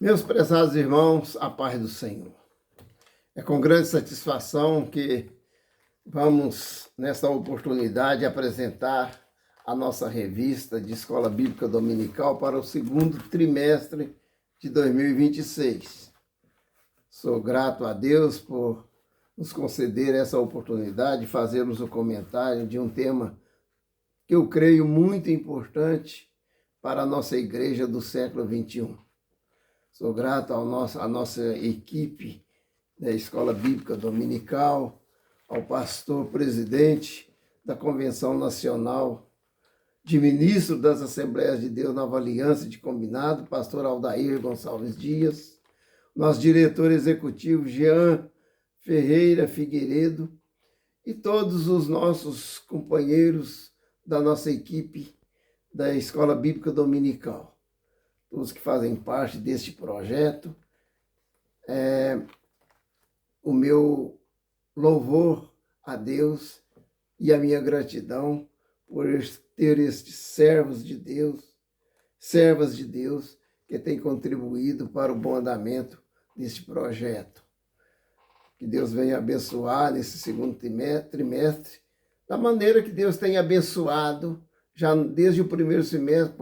Meus prezados irmãos, a paz do Senhor. É com grande satisfação que vamos, nesta oportunidade, apresentar a nossa revista de Escola Bíblica Dominical para o segundo trimestre de 2026. Sou grato a Deus por nos conceder essa oportunidade de fazermos o comentário de um tema que eu creio muito importante para a nossa igreja do século XXI. Sou grato à nossa equipe da Escola Bíblica Dominical, ao pastor presidente da Convenção Nacional de Ministros das Assembleias de Deus Nova Aliança de Combinado, pastor Aldair Gonçalves Dias, nosso diretor executivo Jean Ferreira Figueiredo e todos os nossos companheiros da nossa equipe da Escola Bíblica Dominical. Todos que fazem parte deste projeto, o meu louvor a Deus e a minha gratidão por ter estes servas de Deus que têm contribuído para o bom andamento deste projeto. Que Deus venha abençoar nesse segundo trimestre, da maneira que Deus tem abençoado, já desde o primeiro semestre,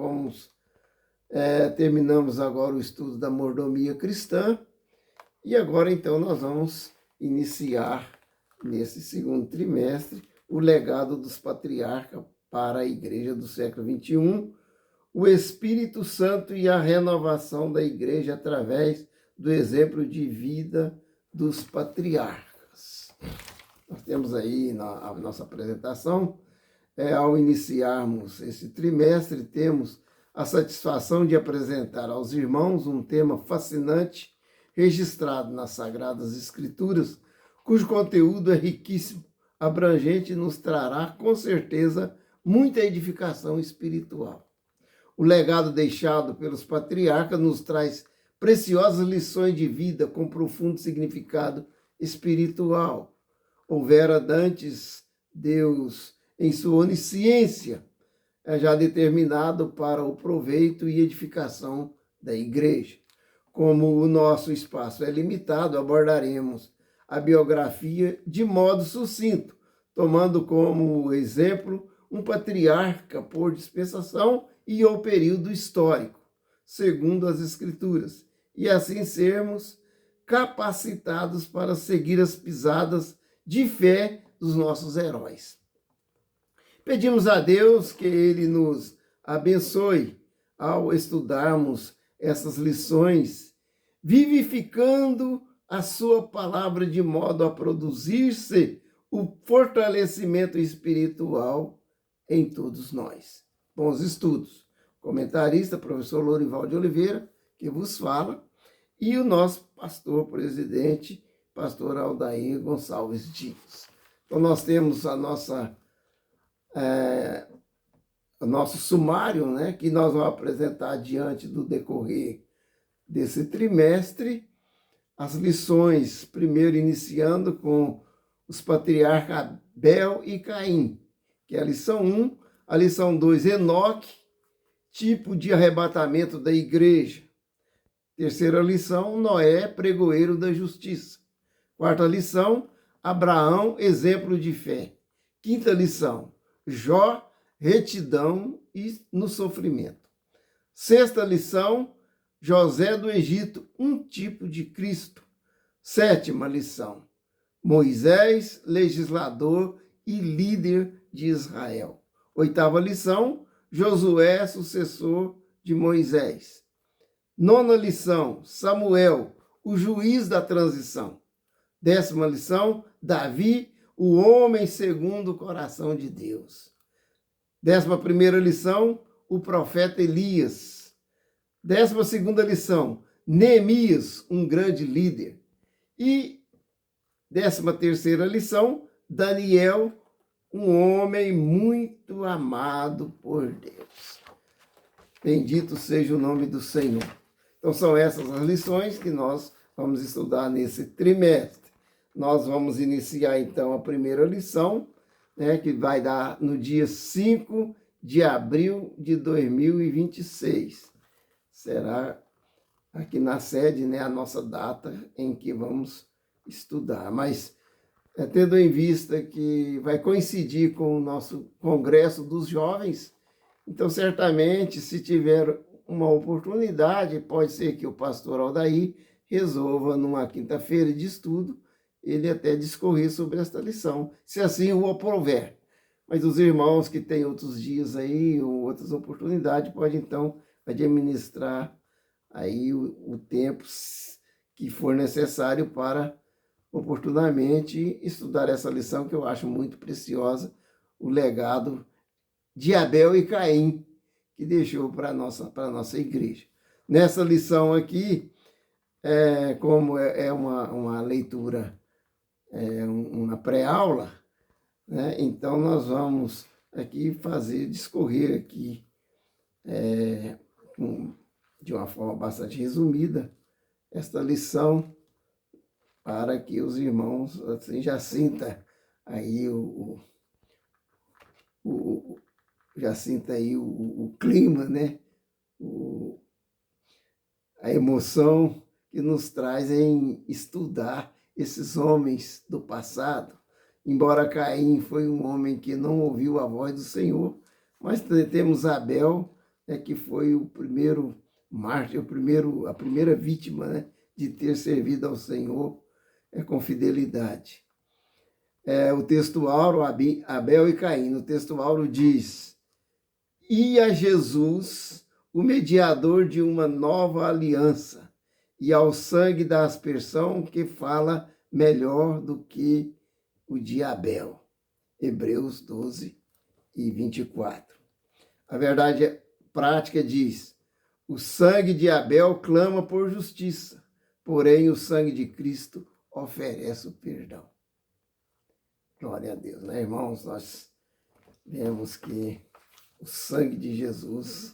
terminamos agora o estudo da mordomia cristã e agora então nós vamos iniciar nesse segundo trimestre o legado dos patriarcas para a igreja do século XXI, o Espírito Santo e a renovação da igreja através do exemplo de vida dos patriarcas. Nós temos aí na nossa apresentação, ao iniciarmos esse trimestre, temos a satisfação de apresentar aos irmãos um tema fascinante, registrado nas Sagradas Escrituras, cujo conteúdo é riquíssimo, abrangente e nos trará, com certeza, muita edificação espiritual. O legado deixado pelos patriarcas nos traz preciosas lições de vida com profundo significado espiritual. Houvera dantes Deus, em sua onisciência, já determinado para o proveito e edificação da igreja. Como o nosso espaço é limitado, abordaremos a biografia de modo sucinto, tomando como exemplo um patriarca por dispensação e ou período histórico, segundo as Escrituras, e assim sermos capacitados para seguir as pisadas de fé dos nossos heróis. Pedimos a Deus que Ele nos abençoe ao estudarmos essas lições, vivificando a sua palavra de modo a produzir-se o fortalecimento espiritual em todos nós. Bons estudos. Comentarista, professor Lorival de Oliveira, que vos fala, e o nosso pastor presidente, pastor Aldair Gonçalves Dias. Então nós temos o nosso sumário, né, que nós vamos apresentar diante do decorrer desse trimestre, as lições, primeiro iniciando com os patriarcas Abel e Caim, que é a lição 1, a lição 2, Enoque, tipo de arrebatamento da igreja. Terceira lição, Noé, pregoeiro da justiça. Quarta lição, Abraão, exemplo de fé. Quinta lição, Jó, retidão e no sofrimento. Sexta lição, José do Egito, um tipo de Cristo. Sétima lição, Moisés, legislador e líder de Israel. Oitava lição, Josué, sucessor de Moisés. Nona lição, Samuel, o juiz da transição. Décima lição, Davi, o homem segundo o coração de Deus. 11ª lição, o profeta Elias. 12ª lição, Neemias, um grande líder. E 13ª lição, Daniel, um homem muito amado por Deus. Bendito seja o nome do Senhor. Então são essas as lições que nós vamos estudar nesse trimestre. Nós vamos iniciar então a primeira lição, né, que vai dar no dia 5 de abril de 2026. Será aqui na sede, né, a nossa data em que vamos estudar. Mas tendo em vista que vai coincidir com o nosso Congresso dos Jovens, então certamente, se tiver uma oportunidade, pode ser que o pastor Aldair resolva, numa quinta-feira de estudo, ele até discorrer sobre esta lição, se assim o aprouver. Mas os irmãos que têm outros dias aí, ou outras oportunidades, podem então administrar aí o tempo que for necessário para oportunamente estudar essa lição que eu acho muito preciosa, o legado de Abel e Caim, que deixou para a nossa igreja. Nessa lição aqui, como é uma leitura, uma pré-aula, né? Então nós vamos aqui discorrer aqui de uma forma bastante resumida esta lição para que os irmãos assim, já sintam aí já sinta aí o clima, né? A emoção que nos traz em estudar esses homens do passado. Embora Caim foi um homem que não ouviu a voz do Senhor, mas temos Abel, né, que foi o primeiro mártir, a primeira vítima, né, de ter servido ao Senhor com fidelidade. O texto áureo, Abel e Caim, no texto áureo diz: e a Jesus, o mediador de uma nova aliança, e ao sangue da aspersão que fala melhor do que o de Abel. Hebreus 12 e 24. A verdade prática diz: o sangue de Abel clama por justiça, porém o sangue de Cristo oferece o perdão. Glória a Deus, né, irmãos? Nós vemos que o sangue de Jesus,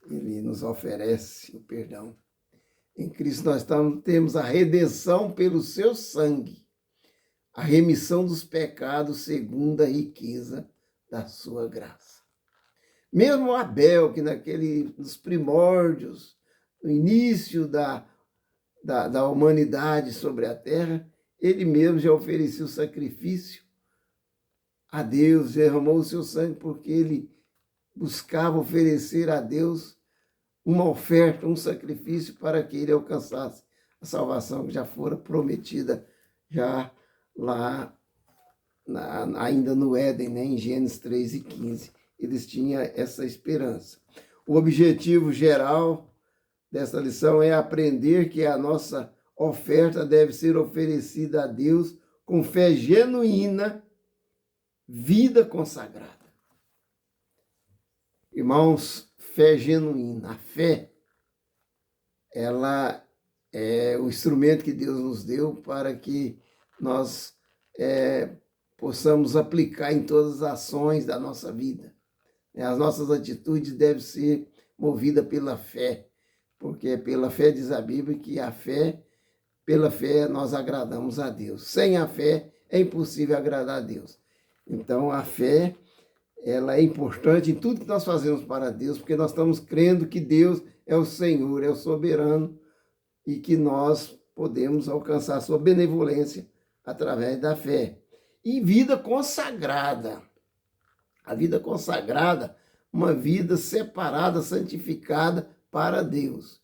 ele nos oferece o perdão. Em Cristo nós temos a redenção pelo seu sangue, a remissão dos pecados segundo a riqueza da sua graça. Mesmo Abel, que nos primórdios, no início da humanidade sobre a terra, ele mesmo já ofereceu sacrifício a Deus, derramou o seu sangue porque ele buscava oferecer a Deus uma oferta, um sacrifício para que ele alcançasse a salvação que já fora prometida já lá, ainda no Éden, né, em Gênesis 3:15. Eles tinham essa esperança. O objetivo geral dessa lição é aprender que a nossa oferta deve ser oferecida a Deus com fé genuína, vida consagrada. Irmãos, fé genuína. A fé, ela é o instrumento que Deus nos deu para que nós possamos aplicar em todas as ações da nossa vida. As nossas atitudes devem ser movidas pela fé, porque pela fé diz a Bíblia que pela fé nós agradamos a Deus. Sem a fé é impossível agradar a Deus. Então a fé, ela é importante em tudo que nós fazemos para Deus, porque nós estamos crendo que Deus é o Senhor, é o soberano, e que nós podemos alcançar a sua benevolência através da fé. E vida consagrada. A vida consagrada, uma vida separada, santificada para Deus.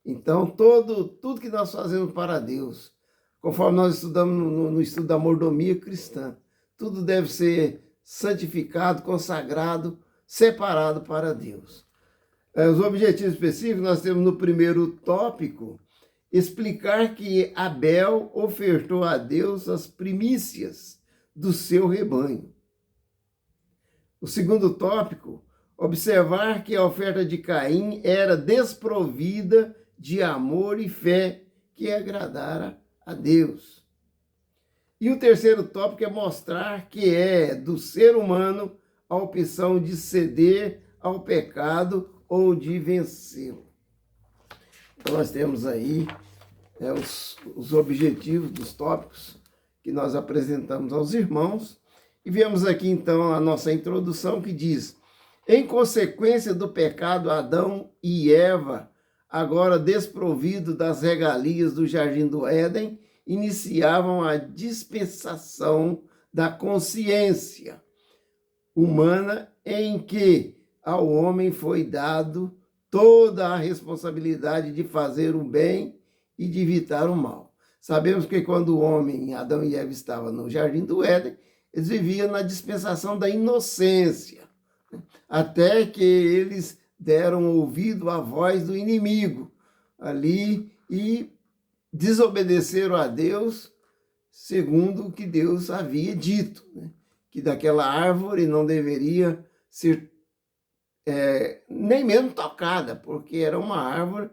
Então, tudo que nós fazemos para Deus, conforme nós estudamos no estudo da mordomia cristã, tudo deve ser santificado, consagrado, separado para Deus. Os objetivos específicos nós temos no primeiro tópico, explicar que Abel ofertou a Deus as primícias do seu rebanho. O segundo tópico, observar que a oferta de Caim era desprovida de amor e fé que agradara a Deus. E o terceiro tópico é mostrar que é do ser humano a opção de ceder ao pecado ou de vencê-lo. Então nós temos aí os objetivos dos tópicos que nós apresentamos aos irmãos. E vemos aqui então a nossa introdução que diz: em consequência do pecado, Adão e Eva agora desprovido das regalias do Jardim do Éden, iniciavam a dispensação da consciência humana, em que ao homem foi dado toda a responsabilidade de fazer o bem e de evitar o mal. Sabemos que quando o homem, Adão e Eva, estavam no Jardim do Éden, eles viviam na dispensação da inocência, até que eles deram ouvido à voz do inimigo ali e desobedeceram a Deus, segundo o que Deus havia dito, né? Que daquela árvore não deveria ser nem mesmo tocada, porque era uma árvore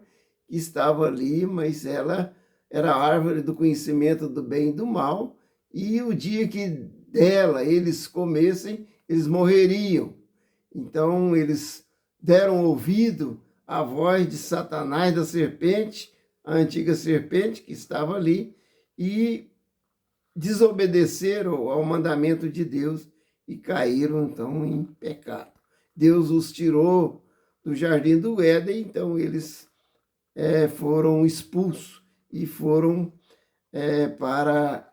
que estava ali, mas ela era a árvore do conhecimento do bem e do mal, e o dia que dela eles comessem, eles morreriam. Então eles deram ouvido à voz de Satanás, da serpente, a antiga serpente que estava ali, e desobedeceram ao mandamento de Deus e caíram, então, em pecado. Deus os tirou do Jardim do Éden, então eles foram expulsos e foram para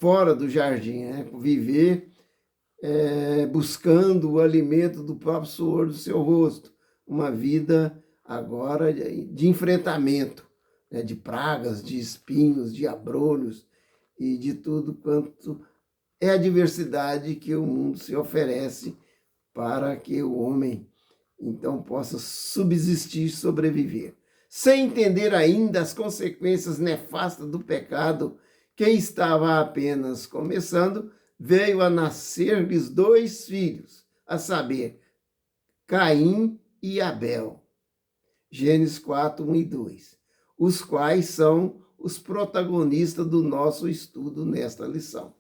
fora do jardim, né? Viver buscando o alimento do próprio suor do seu rosto, uma vida agora de enfrentamento, né? De pragas, de espinhos, de abrolhos e de tudo quanto é a diversidade que o mundo se oferece para que o homem, então, possa subsistir, sobreviver. Sem entender ainda as consequências nefastas do pecado, que estava apenas começando, veio a nascer-lhes 2 filhos, a saber, Caim e Abel. Gênesis 4, 1 e 2, os quais são os protagonistas do nosso estudo nesta lição.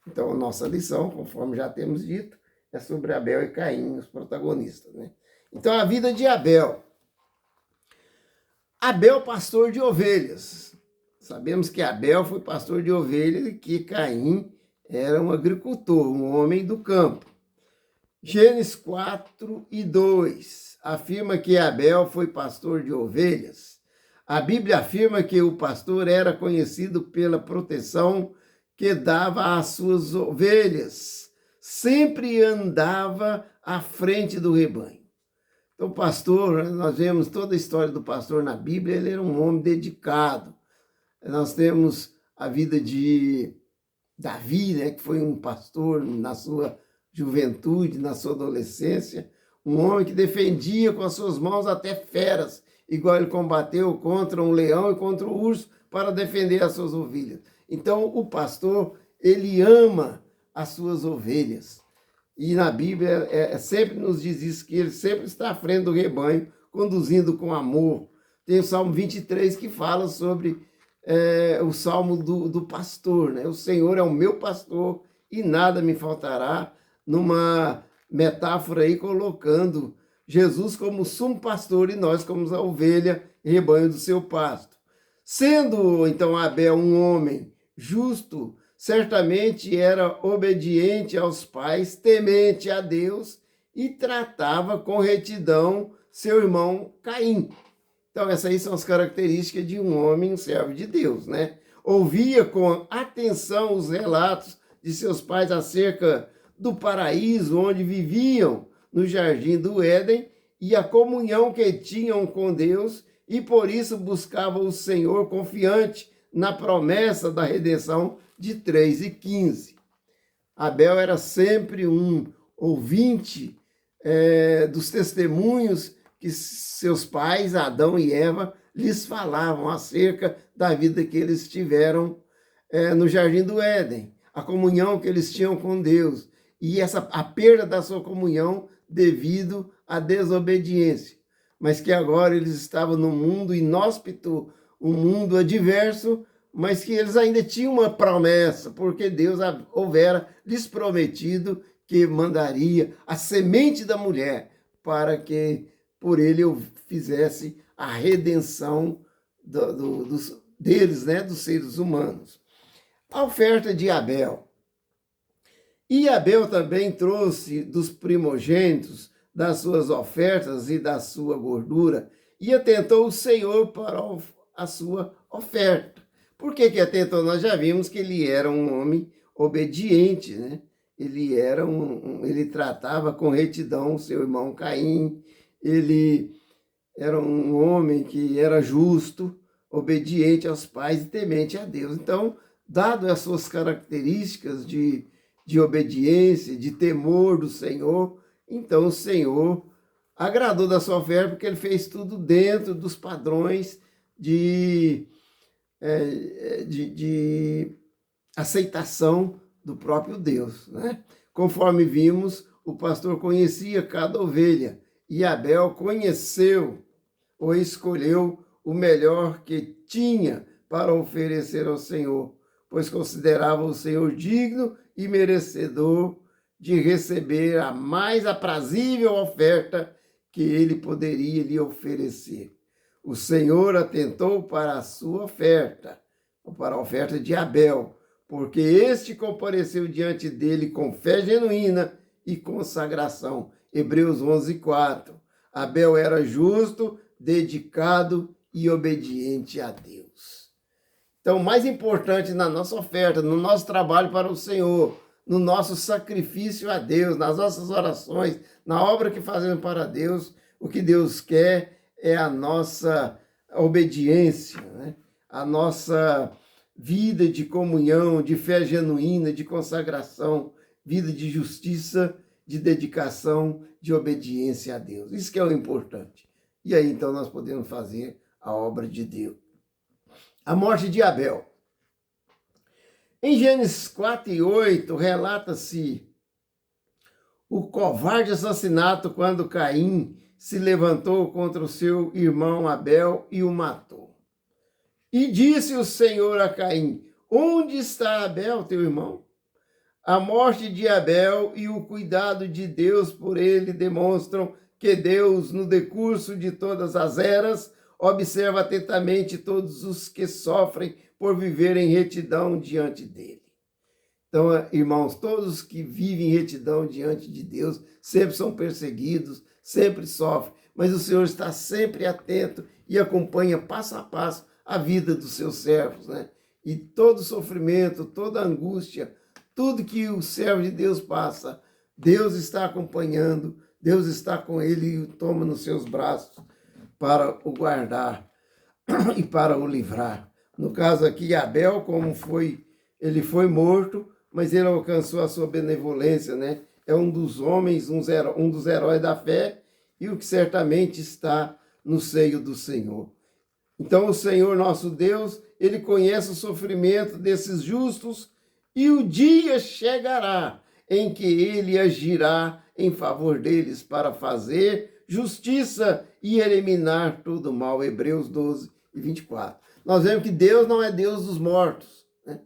Então, a nossa lição, conforme já temos dito, é sobre Abel e Caim, os protagonistas, né? Então, a vida de Abel. Abel, pastor de ovelhas. Sabemos que Abel foi pastor de ovelhas e que Caim era um agricultor, um homem do campo. Gênesis 4 e 2 afirma que Abel foi pastor de ovelhas. A Bíblia afirma que o pastor era conhecido pela proteção que dava às suas ovelhas. Sempre andava à frente do rebanho. Então, o pastor, nós vemos toda a história do pastor na Bíblia, ele era um homem dedicado. Nós temos a vida de Davi, né, que foi um pastor na sua juventude, na sua adolescência, um homem que defendia com as suas mãos até feras, igual ele combateu contra um leão e contra o urso para defender as suas ovelhas. Então, o pastor, ele ama as suas ovelhas. E na Bíblia sempre nos diz isso, que ele sempre está à frente do rebanho, conduzindo com amor. Tem o Salmo 23 que fala sobre o Salmo do pastor, né? O Senhor é o meu pastor e nada me faltará, numa metáfora aí colocando Jesus como sumo pastor e nós como a ovelha e rebanho do seu pasto. Sendo, então, Abel um homem justo, certamente era obediente aos pais, temente a Deus e tratava com retidão seu irmão Caim. Então, essas aí são as características de um homem, um servo de Deus, né? Ouvia com atenção os relatos de seus pais acerca do paraíso onde viviam no Jardim do Éden e a comunhão que tinham com Deus, e por isso buscava o Senhor confiante na promessa da redenção de 3 e 15. Abel era sempre um ouvinte dos testemunhos que seus pais, Adão e Eva, lhes falavam acerca da vida que eles tiveram no Jardim do Éden, a comunhão que eles tinham com Deus, e a perda da sua comunhão devido à desobediência. Mas que agora eles estavam num mundo inóspito, um mundo adverso, mas que eles ainda tinham uma promessa, porque Deus houvera lhes prometido que mandaria a semente da mulher para que por ele eu fizesse a redenção deles, né, dos seres humanos. A oferta de Abel. E Abel também trouxe dos primogênitos das suas ofertas e da sua gordura, e atentou o Senhor para a sua oferta. Por que atentou? Nós já vimos que ele era um homem obediente, né? Ele tratava com retidão o seu irmão Caim, ele era um homem que era justo, obediente aos pais e temente a Deus. Então, dado as suas características de obediência, de temor do Senhor, então o Senhor agradou da sua oferta, porque ele fez tudo dentro dos padrões de aceitação do próprio Deus, né? Conforme vimos, o pastor conhecia cada ovelha, e Abel conheceu ou escolheu o melhor que tinha para oferecer ao Senhor, pois considerava o Senhor digno e merecedor de receber a mais aprazível oferta que ele poderia lhe oferecer. O Senhor atentou para a sua oferta, para a oferta de Abel, porque este compareceu diante dele com fé genuína e consagração. Hebreus 11:4. Abel era justo, dedicado e obediente a Deus. Então, o mais importante na nossa oferta, no nosso trabalho para o Senhor, no nosso sacrifício a Deus, nas nossas orações, na obra que fazemos para Deus, o que Deus quer é a nossa obediência, né? A nossa vida de comunhão, de fé genuína, de consagração, vida de justiça, de dedicação, de obediência a Deus. Isso que é o importante. E aí, então, nós podemos fazer a obra de Deus. A morte de Abel. Em Gênesis 4:8, relata-se o covarde assassinato quando Caim se levantou contra o seu irmão Abel e o matou. E disse o Senhor a Caim: onde está Abel, teu irmão? A morte de Abel e o cuidado de Deus por ele demonstram que Deus, no decurso de todas as eras, observa atentamente todos os que sofrem por viver em retidão diante dele. Então, irmãos, todos que vivem em retidão diante de Deus sempre são perseguidos, sempre sofrem, mas o Senhor está sempre atento e acompanha passo a passo a vida dos seus servos, né? E todo sofrimento, toda angústia, tudo que o servo de Deus passa, Deus está acompanhando, Deus está com ele e o toma nos seus braços para o guardar e para o livrar. No caso aqui, Abel, ele foi morto, mas ele alcançou a sua benevolência, né? É um dos homens, um dos heróis da fé e o que certamente está no seio do Senhor. Então, o Senhor nosso Deus, ele conhece o sofrimento desses justos e o dia chegará em que ele agirá em favor deles para fazer justiça e eliminar todo o mal. Hebreus 12:24. Nós vemos que Deus não é Deus dos mortos, né?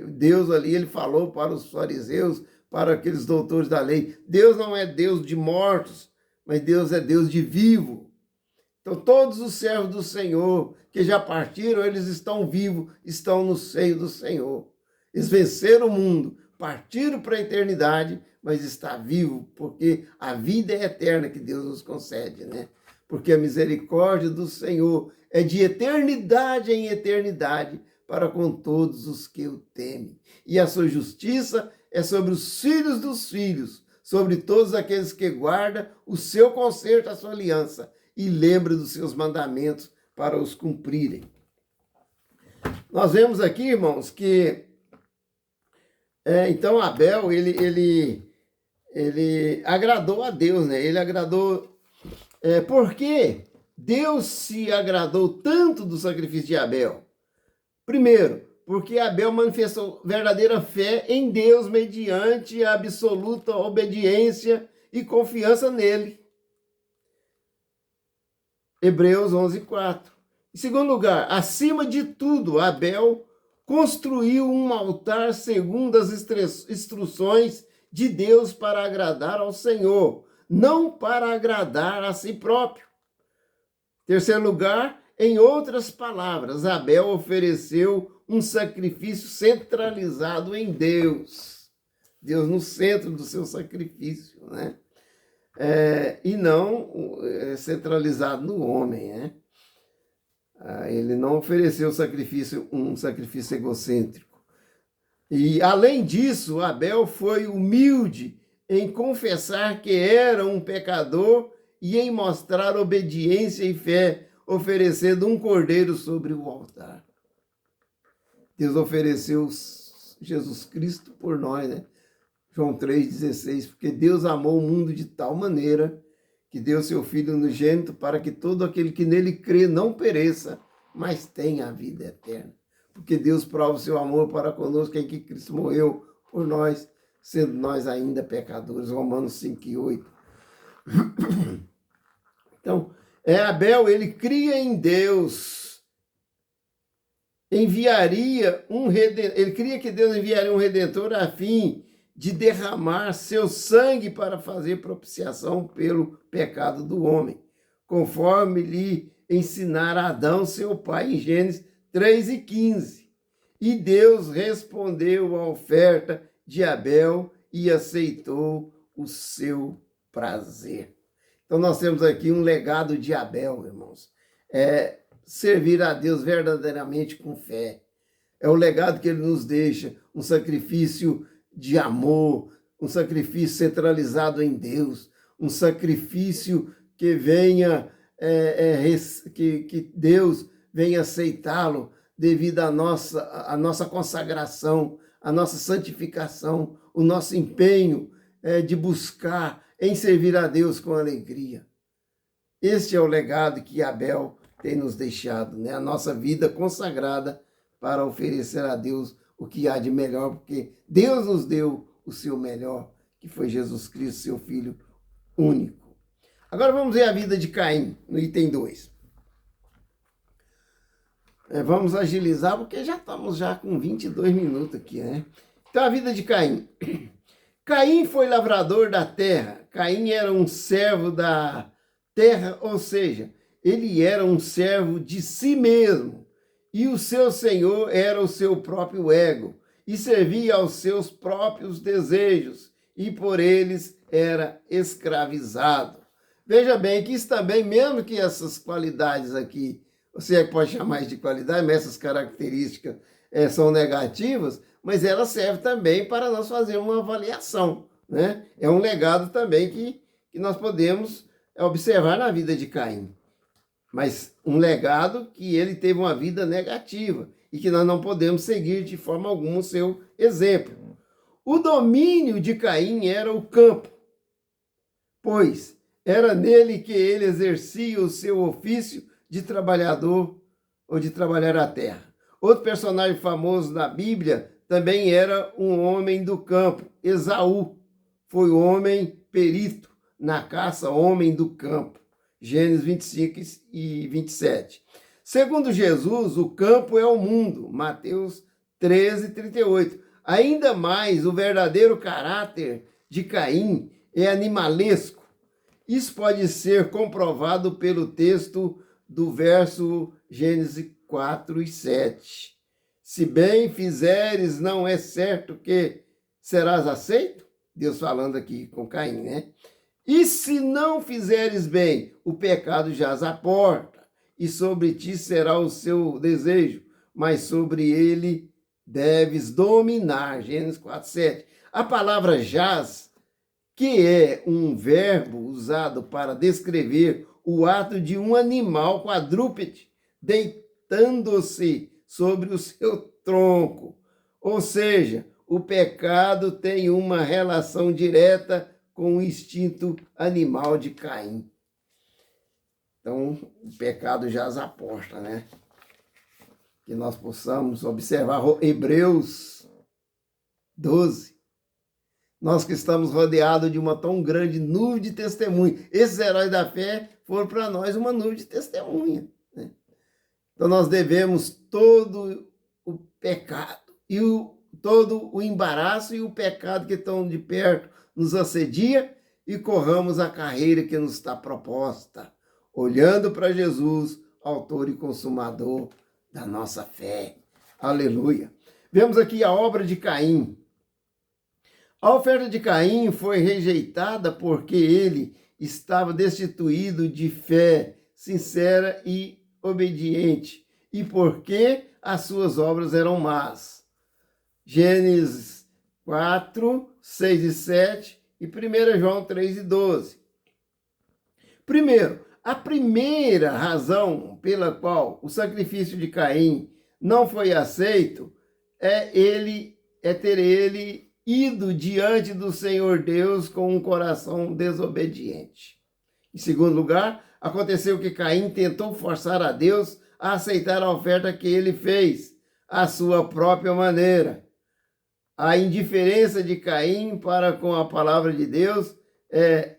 Deus ali, ele falou para os fariseus, para aqueles doutores da lei, Deus não é Deus de mortos, mas Deus é Deus de vivo. Então, todos os servos do Senhor que já partiram, eles estão vivos, estão no seio do Senhor. Eles venceram o mundo, partiram para a eternidade, mas está vivo, porque a vida é eterna que Deus nos concede, né? Porque a misericórdia do Senhor é de eternidade em eternidade para com todos os que o temem. E a sua justiça é sobre os filhos dos filhos, sobre todos aqueles que guardam o seu concerto, a sua aliança, e lembram dos seus mandamentos para os cumprirem. Nós vemos aqui, irmãos, que então Abel, ele agradou a Deus, né? Ele agradou. Por que Deus se agradou tanto do sacrifício de Abel? Primeiro, porque Abel manifestou verdadeira fé em Deus mediante a absoluta obediência e confiança nele. Hebreus 11:4. Em segundo lugar, acima de tudo, Abel construiu um altar segundo as instruções de Deus para agradar ao Senhor, não para agradar a si próprio. Terceiro lugar, em outras palavras, Abel ofereceu um sacrifício centralizado em Deus. Deus no centro do seu sacrifício, né? e não centralizado no homem, né? Ele não ofereceu um sacrifício egocêntrico. E, além disso, Abel foi humilde em confessar que era um pecador e em mostrar obediência e fé, oferecendo um cordeiro sobre o altar. Deus ofereceu Jesus Cristo por nós, né? João 3,16, porque Deus amou o mundo de tal maneira que deu seu Filho unigênito para que todo aquele que nele crê não pereça, mas tenha a vida eterna. Porque Deus prova o seu amor para conosco em que Cristo morreu por nós, sendo nós ainda pecadores. Romanos 5,8. Então, Abel, ele cria em Deus, ele cria que Deus enviaria um redentor a fim de derramar seu sangue para fazer propiciação pelo pecado do homem, conforme lhe ensinara Adão, seu pai, em Gênesis 3,15. E Deus respondeu à oferta de Abel e aceitou o seu prazer. Então nós temos aqui um legado de Abel, irmãos. Servir a Deus verdadeiramente com fé. É o legado que ele nos deixa, um sacrifício de amor, um sacrifício centralizado em Deus, um sacrifício que venha, que Deus venha aceitá-lo devido à nossa consagração, à nossa santificação, o nosso empenho de buscar em servir a Deus com alegria. Este é o legado que Abel tem nos deixado, né? A nossa vida consagrada para oferecer a Deus o que há de melhor, porque Deus nos deu o seu melhor, que foi Jesus Cristo, seu Filho único. Agora vamos ver a vida de Caim, no item 2. Vamos agilizar, porque já estamos com 22 minutos aqui, né? Então, a vida de Caim. Caim foi lavrador da terra. Caim era um servo da terra, ou seja, ele era um servo de si mesmo. E o seu senhor era o seu próprio ego, e servia aos seus próprios desejos, e por eles era escravizado. Veja bem que isso também, mesmo que essas qualidades aqui, você pode chamar de qualidade, mas essas características são negativas, mas ela serve também para nós fazermos uma avaliação, né? É um legado também que nós podemos observar na vida de Caim. Mas um legado que ele teve uma vida negativa e que nós não podemos seguir de forma alguma o seu exemplo. O domínio de Caim era o campo, pois era nele que ele exercia o seu ofício de trabalhador ou de trabalhar a terra. Outro personagem famoso na Bíblia também era um homem do campo. Esaú foi homem perito na caça, homem do campo. Gênesis 25 e 27. Segundo Jesus, o campo é o mundo. Mateus 13, 38. Ainda mais, o verdadeiro caráter de Caim é animalesco. Isso pode ser comprovado pelo texto do verso Gênesis 4 e 7. Se bem fizeres, não é certo que serás aceito? Deus falando aqui com Caim, né? E se não fizeres bem, o pecado jaz à porta, e sobre ti será o seu desejo, mas sobre ele deves dominar. Gênesis 4:7. A palavra jaz, que é um verbo usado para descrever o ato de um animal quadrúpede deitando-se sobre o seu tronco. Ou seja, o pecado tem uma relação direta com o instinto animal de Caim. Então, o pecado jaz à porta, né? Que nós possamos observar Hebreus 12. Nós que estamos rodeados de uma tão grande nuvem de testemunha. Esses heróis da fé foram para nós uma nuvem de testemunha, né? Então, nós devemos todo o pecado e todo o embaraço e o pecado que estão de perto nos assedia e corramos a carreira que nos está proposta, olhando para Jesus, autor e consumador da nossa fé. Aleluia. Vemos aqui a obra de Caim. A oferta de Caim foi rejeitada porque ele estava destituído de fé sincera e obediente, e porque as suas obras eram más. Gênesis 4, 6 e 7 e 1 João 3 e 12. Primeiro, a primeira razão pela qual o sacrifício de Caim não foi aceito é ter ele ido diante do Senhor Deus com um coração desobediente. Em segundo lugar, aconteceu que Caim tentou forçar a Deus a aceitar a oferta que ele fez à sua própria maneira. A indiferença de Caim para com a palavra de Deus é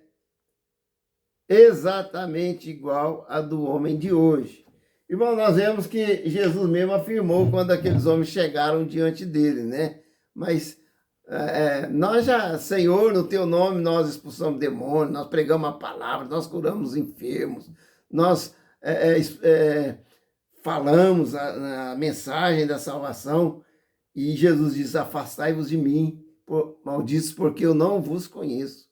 exatamente igual à do homem de hoje. Irmão, nós vemos que Jesus mesmo afirmou quando aqueles homens chegaram diante dele, né? Mas nós já, Senhor, no teu nome nós expulsamos demônios, nós pregamos a palavra, nós curamos enfermos, nós falamos a mensagem da salvação, e Jesus diz: afastai-vos de mim, malditos, porque eu não vos conheço.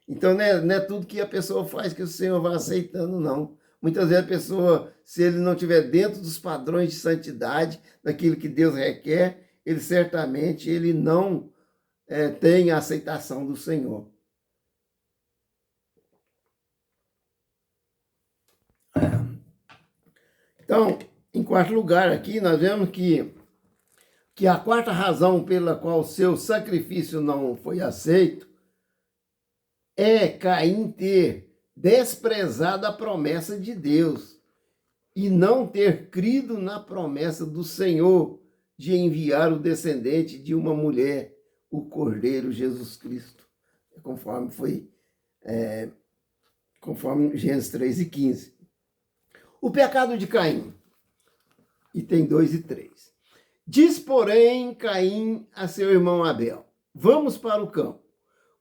Então não é tudo que a pessoa faz que o Senhor vai aceitando, não. Muitas vezes a pessoa, se ele não estiver dentro dos padrões de santidade, daquilo que Deus requer, ele certamente não tem a aceitação do Senhor. Então, em quarto lugar aqui, nós vemos que a quarta razão pela qual o seu sacrifício não foi aceito é Caim ter desprezado a promessa de Deus e não ter crido na promessa do Senhor de enviar o descendente de uma mulher, o Cordeiro Jesus Cristo, conforme Gênesis 3 e 15. O pecado de Caim, item 2 e 3. Diz, porém, Caim a seu irmão Abel: vamos para o campo.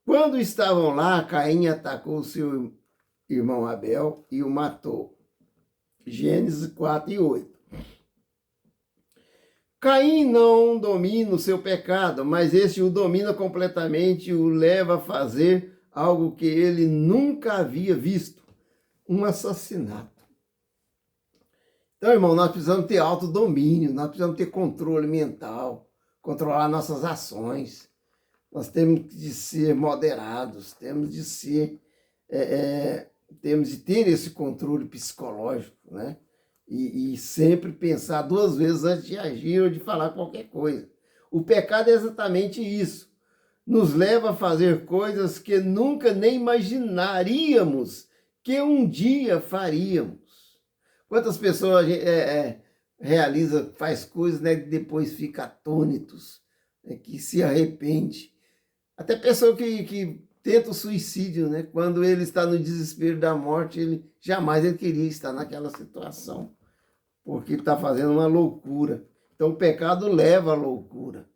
Quando estavam lá, Caim atacou seu irmão Abel e o matou. Gênesis 4 e 8. Caim não domina o seu pecado, mas este o domina completamente e o leva a fazer algo que ele nunca havia visto: um assassinato. Então, irmão, nós precisamos ter autodomínio, nós precisamos ter controle mental, controlar nossas ações. Nós temos de ser moderados, temos de ter esse controle psicológico, né? E sempre pensar duas vezes antes de agir ou de falar qualquer coisa. O pecado é exatamente isso. Nos leva a fazer coisas que nunca nem imaginaríamos que um dia faríamos. Quantas pessoas faz coisas, né, que depois fica atônitos, né, que se arrepende. Até pessoa que tenta o suicídio, né? Quando ele está no desespero da morte, ele jamais queria estar naquela situação, porque está fazendo uma loucura. Então o pecado leva à loucura.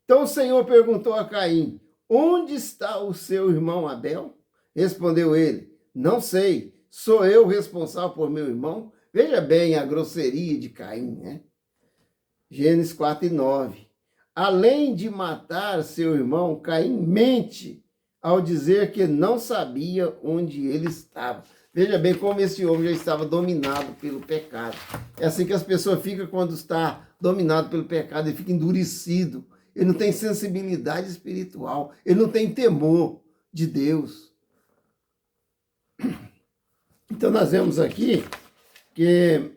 Então o Senhor perguntou a Caim: onde está o seu irmão Abel? Respondeu ele: não sei, sou eu responsável por meu irmão? Veja bem a grosseria de Caim, né? Gênesis 4 e 9. Além de matar seu irmão, Caim mente ao dizer que não sabia onde ele estava. Veja bem como esse homem já estava dominado pelo pecado. É assim que as pessoas ficam quando está dominado pelo pecado, ele fica endurecido, ele não tem sensibilidade espiritual, ele não tem temor de Deus. Então nós vemos aqui que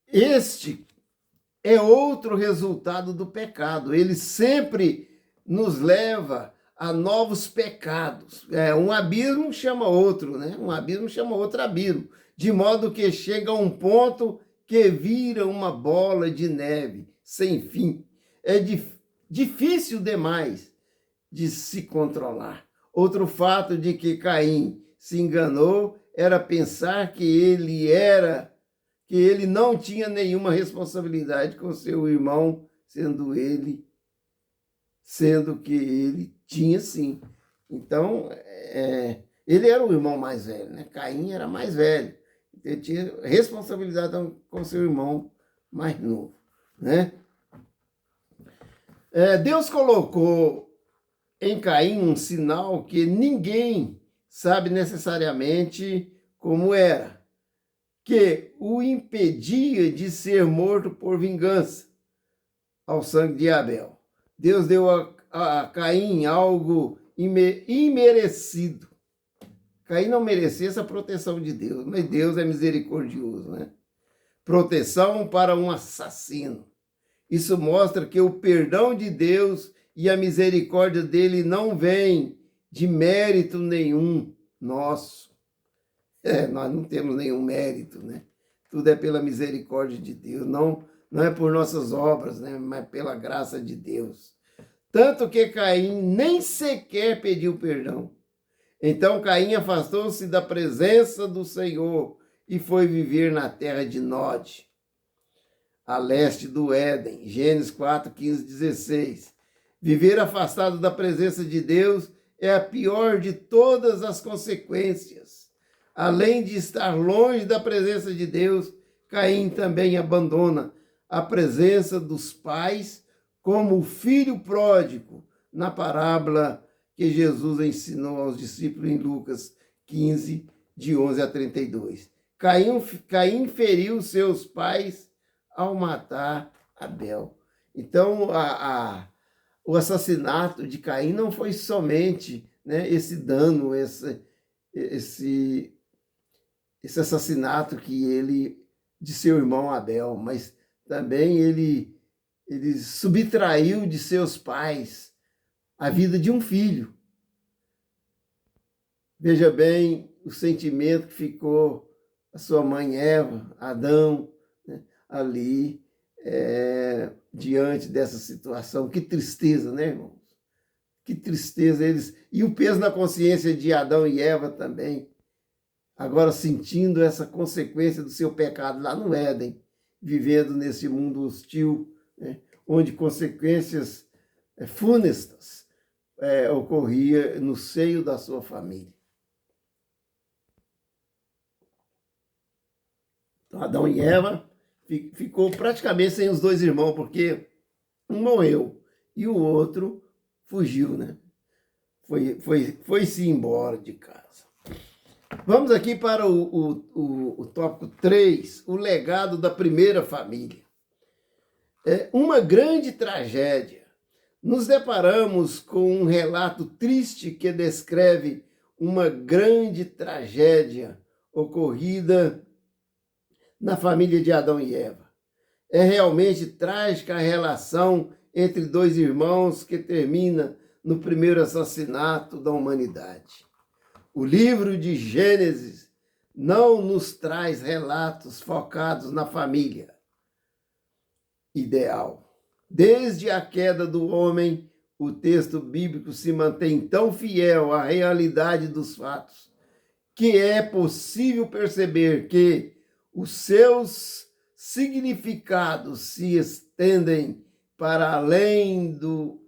este é outro resultado do pecado. Ele sempre nos leva a novos pecados. Um abismo chama outro, né? Um abismo chama outro abismo. De modo que chega a um ponto que vira uma bola de neve sem fim. É difícil demais de se controlar. Outro fato de que Caim se enganou era pensar que ele não tinha nenhuma responsabilidade com seu irmão, sendo que ele tinha sim. Então, ele era o irmão mais velho, né? Caim era mais velho. Ele tinha responsabilidade com seu irmão mais novo, né? Deus colocou em Caim um sinal que ninguém sabe necessariamente como era, que o impedia de ser morto por vingança ao sangue de Abel. Deus deu a Caim algo imerecido. Caim não merecia essa proteção de Deus, mas Deus é misericordioso, né? Proteção para um assassino. Isso mostra que o perdão de Deus e a misericórdia dele não vem de mérito nenhum nosso. Nós não temos nenhum mérito, né? Tudo é pela misericórdia de Deus, não é por nossas obras, né? Mas pela graça de Deus. Tanto que Caim nem sequer pediu perdão. Então Caim afastou-se da presença do Senhor e foi viver na terra de Nod, a leste do Éden. Gênesis 4, 15, 16. Viver afastado da presença de Deus é a pior de todas as consequências. Além de estar longe da presença de Deus, Caim também abandona a presença dos pais como o filho pródigo na parábola que Jesus ensinou aos discípulos em Lucas 15, de 11 a 32. Caim feriu seus pais ao matar Abel. Então, o assassinato de Caim não foi somente, né, esse dano, esse assassinato de seu irmão Abel, mas também ele subtraiu de seus pais a vida de um filho. Veja bem o sentimento que ficou a sua mãe Eva, Adão, né, ali, diante dessa situação. Que tristeza, né, irmãos? Que tristeza eles. E o peso na consciência de Adão e Eva também. Agora sentindo essa consequência do seu pecado lá no Éden, vivendo nesse mundo hostil, né, onde consequências funestas ocorria no seio da sua família. Então, Adão e Eva ficou praticamente sem os dois irmãos, porque um morreu e o outro fugiu, né? Foi-se embora de casa. Vamos aqui para o tópico 3, o legado da primeira família. Uma grande tragédia. Nos deparamos com um relato triste que descreve uma grande tragédia ocorrida na família de Adão e Eva. É realmente trágica a relação entre dois irmãos que termina no primeiro assassinato da humanidade. O livro de Gênesis não nos traz relatos focados na família ideal. Desde a queda do homem, o texto bíblico se mantém tão fiel à realidade dos fatos que é possível perceber que os seus significados se estendem para além do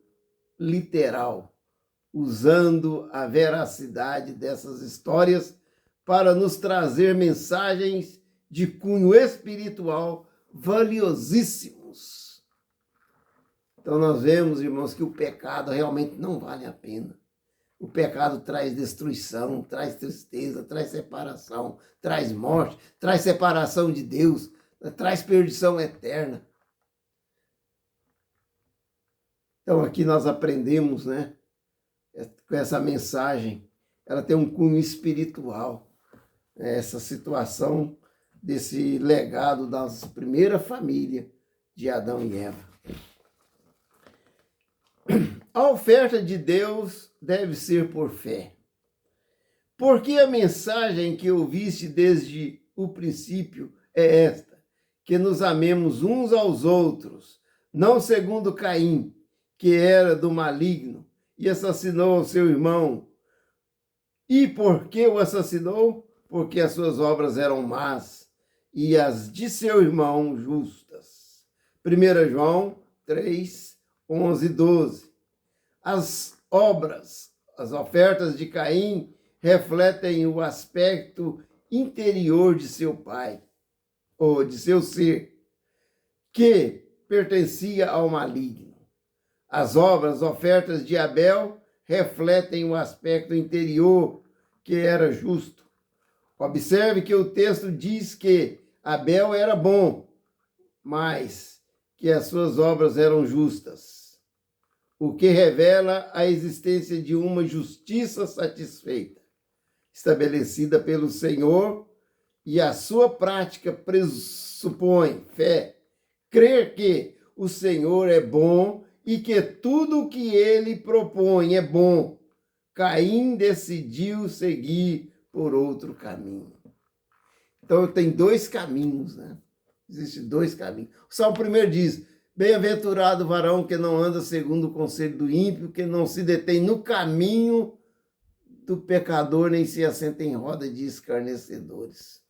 literal, usando a veracidade dessas histórias para nos trazer mensagens de cunho espiritual valiosíssimos. Então nós vemos, irmãos, que o pecado realmente não vale a pena. O pecado traz destruição, traz tristeza, traz separação, traz morte, traz separação de Deus, traz perdição eterna. Então aqui nós aprendemos, né, com essa mensagem, ela tem um cunho espiritual, essa situação desse legado da primeira família de Adão e Eva. A oferta de Deus deve ser por fé. Porque a mensagem que ouviste desde o princípio é esta, que nos amemos uns aos outros, não segundo Caim, que era do maligno e assassinou o seu irmão. E por que o assassinou? Porque as suas obras eram más e as de seu irmão justas. 1 João 3, 11 e 12. As obras, as ofertas de Caim refletem o aspecto interior de seu pai, ou de seu ser, que pertencia ao maligno. As obras, ofertas de Abel, refletem o aspecto interior que era justo. Observe que o texto diz que Abel era bom, mas que as suas obras eram justas, o que revela a existência de uma justiça satisfeita, estabelecida pelo Senhor, e a sua prática pressupõe fé, crer que o Senhor é bom e que tudo o que ele propõe é bom. Caim decidiu seguir por outro caminho. Então tem dois caminhos, né? Existem dois caminhos. O Salmo 1 diz: bem-aventurado o varão que não anda segundo o conselho do ímpio, que não se detém no caminho do pecador, nem se assenta em roda de escarnecedores.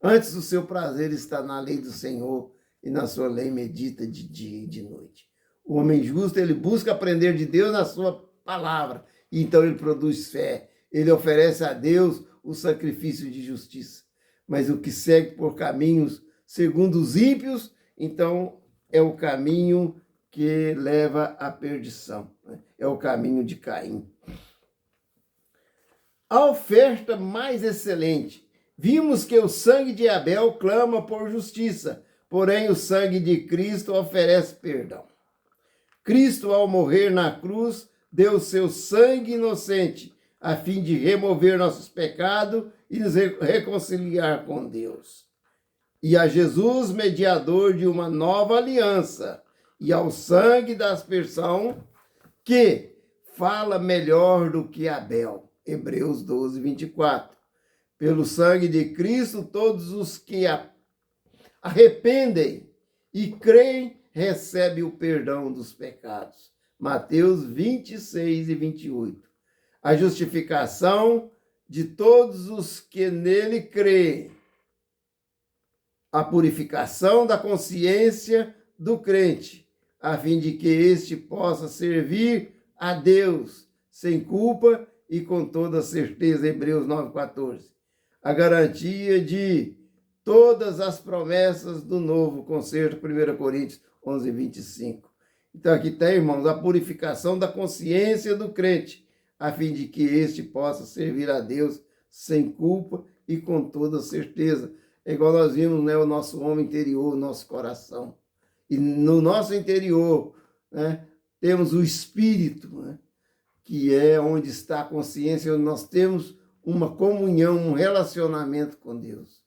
Antes o seu prazer está na lei do Senhor, e na sua lei medita de dia e de noite. O homem justo, ele busca aprender de Deus na sua palavra, e então ele produz fé. Ele oferece a Deus o sacrifício de justiça. Mas o que segue por caminhos segundo os ímpios, então é o caminho que leva à perdição. É o caminho de Caim. A oferta mais excelente. Vimos que o sangue de Abel clama por justiça, porém o sangue de Cristo oferece perdão. Cristo, ao morrer na cruz, deu seu sangue inocente, a fim de remover nossos pecados e nos reconciliar com Deus. E a Jesus, mediador de uma nova aliança, e ao sangue da aspersão, que fala melhor do que Abel. Hebreus 12, 24. Pelo sangue de Cristo, todos os que arrependem e creem recebem o perdão dos pecados. Mateus 26 e 28. A justificação de todos os que nele creem. A purificação da consciência do crente, a fim de que este possa servir a Deus sem culpa e com toda certeza. Hebreus 9,14. A garantia de todas as promessas do novo concerto, 1 Coríntios 11, 25. Então aqui tem, irmãos, a purificação da consciência do crente, a fim de que este possa servir a Deus sem culpa e com toda certeza. É igual nós vimos, né, o nosso homem interior, o nosso coração. E no nosso interior, né, temos o Espírito, né, que é onde está a consciência, onde nós temos uma comunhão, um relacionamento com Deus.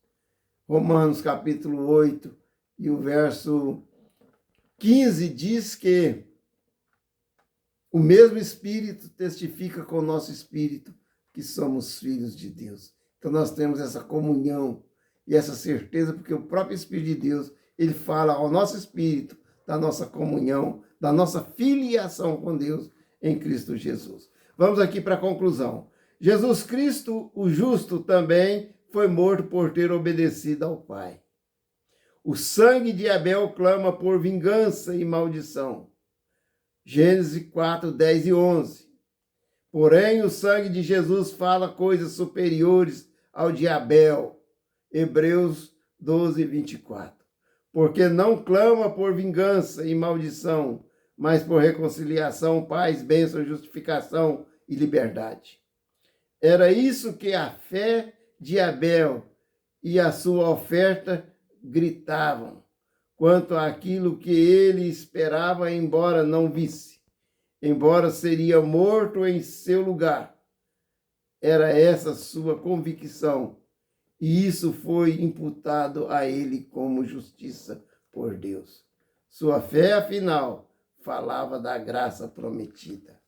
Romanos capítulo 8 e o verso 15 diz que o mesmo Espírito testifica com o nosso Espírito que somos filhos de Deus. Então nós temos essa comunhão e essa certeza, porque o próprio Espírito de Deus, ele fala ao nosso Espírito da nossa comunhão, da nossa filiação com Deus em Cristo Jesus. Vamos aqui para a conclusão. Jesus Cristo, o justo, também foi morto por ter obedecido ao Pai. O sangue de Abel clama por vingança e maldição. Gênesis 4, 10 e 11. Porém, o sangue de Jesus fala coisas superiores ao de Abel. Hebreus 12, 24. Porque não clama por vingança e maldição, mas por reconciliação, paz, bênção, justificação e liberdade. Era isso que a fé de Abel e a sua oferta gritavam, quanto àquilo que ele esperava, embora não visse, embora seria morto em seu lugar. Era essa sua convicção, e isso foi imputado a ele como justiça por Deus. Sua fé, afinal, falava da graça prometida.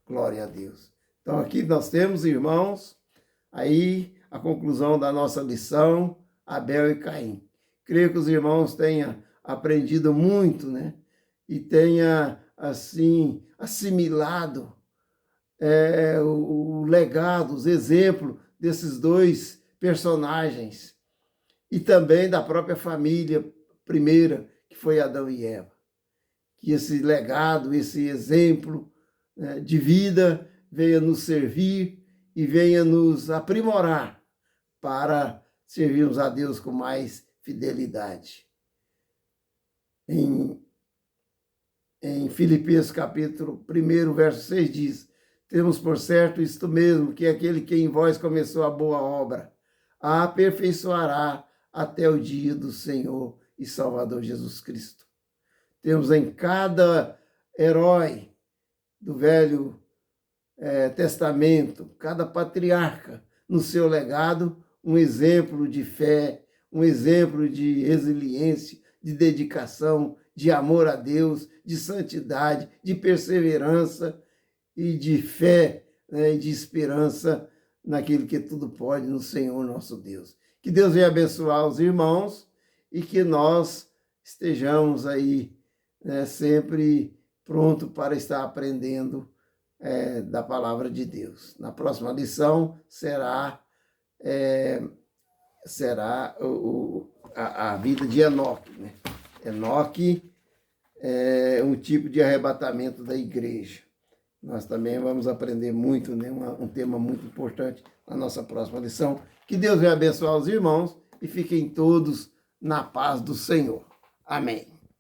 Glória a Deus. Então aqui nós temos, irmãos, aí a conclusão da nossa lição, Abel e Caim. Creio que os irmãos tenham aprendido muito, né? E tenha, assim, assimilado o legado, os exemplos desses dois personagens. E também da própria família primeira, que foi Adão e Eva. Que esse legado, esse exemplo, né, de vida venha nos servir e venha nos aprimorar para servirmos a Deus com mais fidelidade. Em Filipenses capítulo 1, verso 6 diz: temos por certo isto mesmo, que aquele que em vós começou a boa obra, a aperfeiçoará até o dia do Senhor e Salvador Jesus Cristo. Temos em cada herói do Velho Testamento, cada patriarca, no seu legado, um exemplo de fé, um exemplo de resiliência, de dedicação, de amor a Deus, de santidade, de perseverança e de fé, né, e de esperança naquele que tudo pode, no Senhor nosso Deus. Que Deus venha abençoar os irmãos e que nós estejamos aí, né, sempre pronto para estar aprendendo da palavra de Deus. Na próxima lição será a vida de Enoque, né? Enoque é um tipo de arrebatamento da igreja. Nós também vamos aprender muito, né? Um tema muito importante na nossa próxima lição. Que Deus venha abençoar os irmãos e fiquem todos na paz do Senhor. Amém.